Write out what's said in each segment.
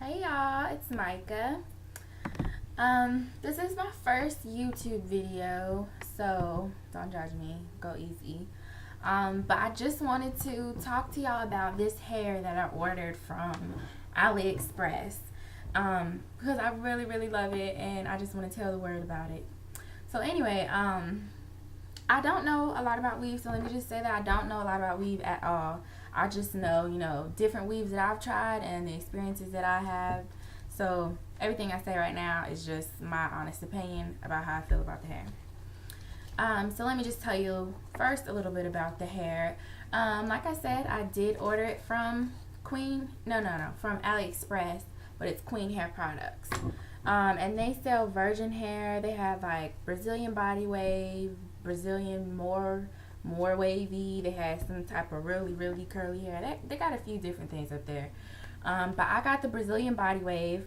Hey y'all, it's Micah. This is my first YouTube video, so don't judge me, go easy. But I just wanted to talk to y'all about this hair that I ordered from AliExpress. Because I really love it and I just want to tell the world about it. So anyway, I don't know a lot about weave, so let me just say that I don't know a lot about weave at all. I just know, different weaves that I've tried and the experiences that I have. So everything I say right now is just my honest opinion about how I feel about the hair. So let me just tell you first a little bit about the hair. Like I said, I did order it from from AliExpress, but it's Queen Hair Products. And they sell virgin hair. They have like Brazilian body wave, Brazilian more wavy. They had some type of really curly hair. They got a few different things up there. But I got the Brazilian body wave.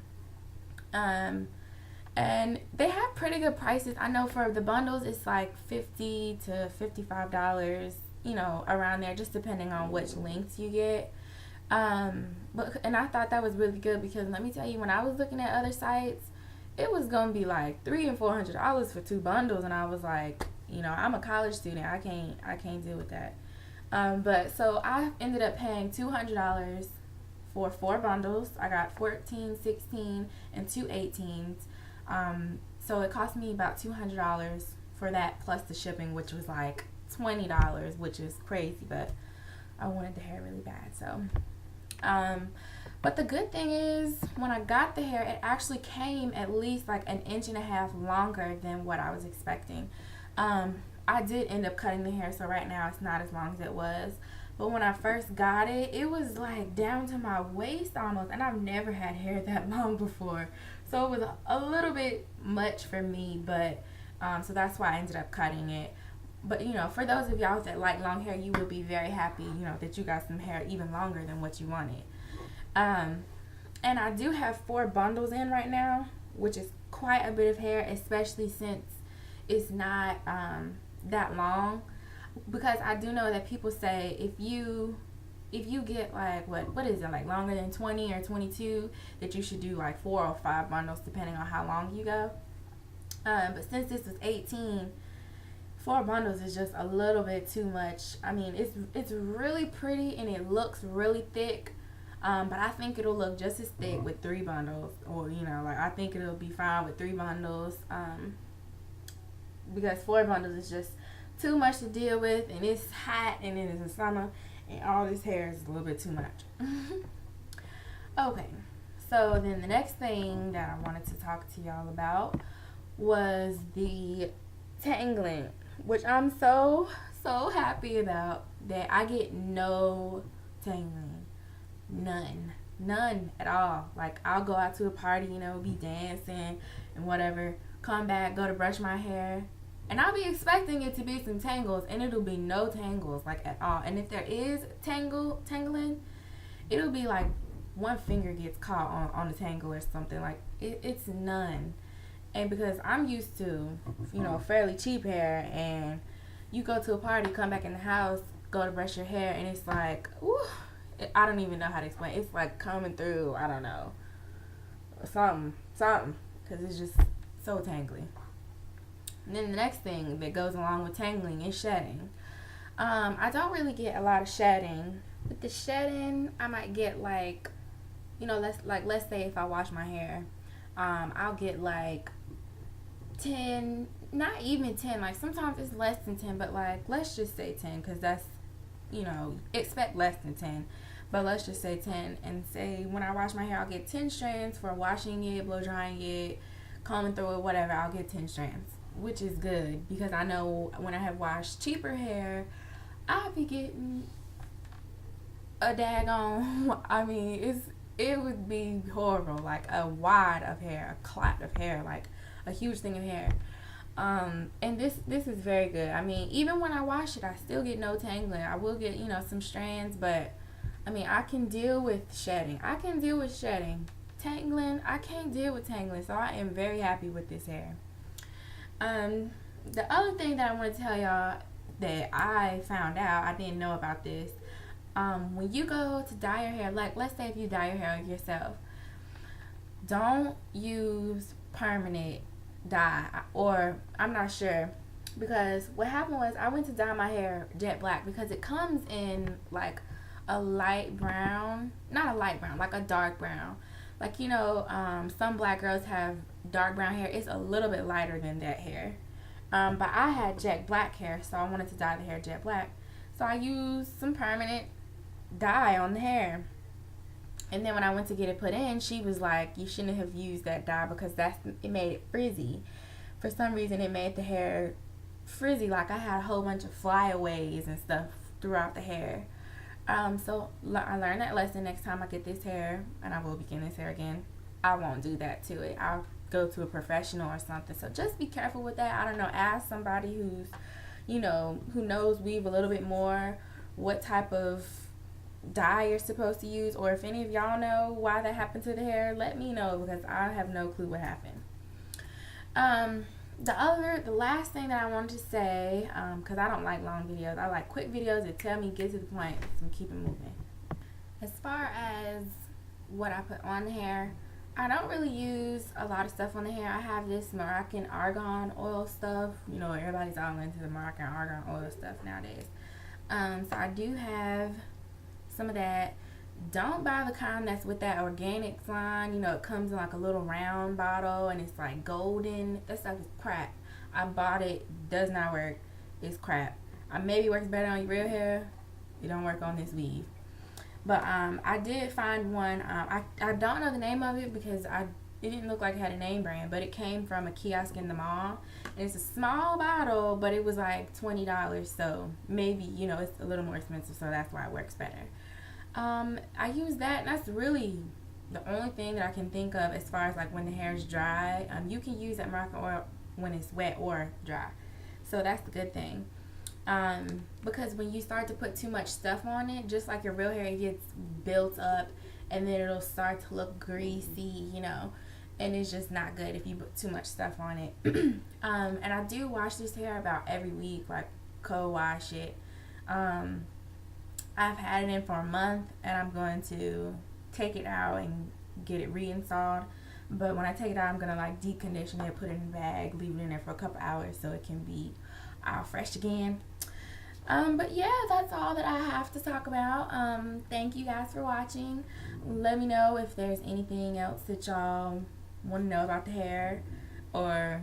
And they have pretty good prices. I know for the bundles it's like $50 to $55, around there, just depending on which lengths you get. And I thought that was really good because let me tell you, when I was looking at other sites, it was gonna be like $300 and $400 for two bundles, and I was like, I'm a college student. I can't deal with that. But so I ended up paying $200 for 4 bundles. I got 14, 16, and 2 18s. So it cost me about $200 for that plus the shipping, which was like $20, which is crazy, but I wanted the hair really bad. So, but the good thing is when I got the hair, it actually came at least like an inch and a half longer than what I was expecting. I did end up cutting the hair, so right now it's not as long as it was. But when I first got it, it was like down to my waist almost, and I've never had hair that long before. So it was a little bit much for me, but so that's why I ended up cutting it. But for those of y'all that like long hair, you will be very happy, that you got some hair even longer than what you wanted. And I do have 4 bundles in right now, which is quite a bit of hair, especially since it's not that long. Because I do know that people say if you get like what is it, like longer than 20 or 22, that you should do like 4 or 5 bundles depending on how long you go. But since this was 18, 4 bundles is just a little bit too much. I mean, it's really pretty and it looks really thick. But I think it'll look just as thick with 3 bundles, or I think it'll be fine with 3 bundles. Because 4 bundles is just too much to deal with, and it's hot, and it is the summer, and all this hair is a little bit too much. Okay, so then the next thing that I wanted to talk to y'all about was the tangling, which I'm so happy about, that I get no tangling. None at all. Like, I'll go out to a party, be dancing and whatever, come back, go to brush my hair, and I'll be expecting it to be some tangles, and it'll be no tangles, like, at all. And if there is tangling, it'll be like one finger gets caught on the tangle or something. Like, it's none. And because I'm used to, fairly cheap hair, and you go to a party, come back in the house, go to brush your hair, and it's like, ooh, I don't even know how to explain. It's like coming through, I don't know, something, because it's just so tangly. And then the next thing that goes along with tangling is shedding. I don't really get a lot of shedding. With the shedding, I might get like, let's say if I wash my hair, I'll get like 10, not even 10, like sometimes it's less than 10, but like let's just say 10, because that's, expect less than 10, but let's just say 10, and say when I wash my hair, I'll get 10 strands for washing it, blow drying it, combing through it, whatever. I'll get 10 strands, which is good, because I know when I have washed cheaper hair, I'll be getting a daggone, it would be horrible, like a wad of hair, a clot of hair, like a huge thing of hair. And this is very good. I mean, even when I wash it, I still get no tangling. I will get, some strands, but I can deal with shedding. Tangling, I can't deal with tangling, so I am very happy with this hair. The other thing that I want to tell y'all that I found out, I didn't know about this, when you go to dye your hair, like let's say if you dye your hair yourself, don't use permanent dye, or I'm not sure, because what happened was I went to dye my hair jet black because it comes in like a light brown, not a light brown, like a dark brown. Like, you know, some black girls have dark brown hair. It's a little bit lighter than that hair. But I had jet black hair, so I wanted to dye the hair jet black. So I used some permanent dye on the hair. And then when I went to get it put in, she was like, you shouldn't have used that dye because it made it frizzy. For some reason, it made the hair frizzy. Like I had a whole bunch of flyaways and stuff throughout the hair. So I learned that lesson. Next time I get this hair, and I will be getting this hair again, I won't do that to it. I'll go to a professional or something. So just be careful with that. I don't know. Ask somebody who's, you know, who knows weave a little bit more, what type of dye you're supposed to use, or if any of y'all know why that happened to the hair, let me know because I have no clue what happened. The last thing that I wanted to say, because I don't like long videos, I like quick videos that tell me get to the point, so keep it moving. As far as what I put on the hair, I don't really use a lot of stuff on the hair. I have this Moroccan argan oil stuff. You know, everybody's all into the Moroccan argan oil stuff nowadays. So I do have some of that. Don't buy the kind that's with that organics line. You know, it comes in like a little round bottle and it's like golden. That stuff is crap. I bought it. Does not work. It's crap. Maybe works better on your real hair. It don't work on this weave. But I did find one. I don't know the name of it because it didn't look like it had a name brand, but it came from a kiosk in the mall. And it's a small bottle, but it was like $20. So maybe, you know, it's a little more expensive, so that's why it works better. I use that, and that's really the only thing that I can think of as far as like when the hair is dry. You can use that Moroccan oil when it's wet or dry, so that's the good thing. Because when you start to put too much stuff on it, just like your real hair, it gets built up and then it'll start to look greasy, you know, and it's just not good if you put too much stuff on it. And I do wash this hair about every week, like co-wash it. I've had it in for a month, and I'm going to take it out and get it reinstalled. But when I take it out, I'm going to like deep condition it, put it in a bag, leave it in there for a couple hours so it can be all fresh again. But yeah, that's all that I have to talk about. Thank you guys for watching. Let me know if there's anything else that y'all want to know about the hair or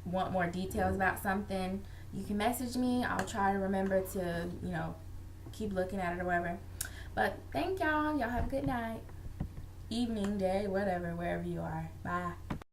want more details about something. You can message me. I'll try to remember to, you know, keep looking at it or whatever. But thank y'all. Y'all have a good night, evening, day, whatever, wherever you are. Bye.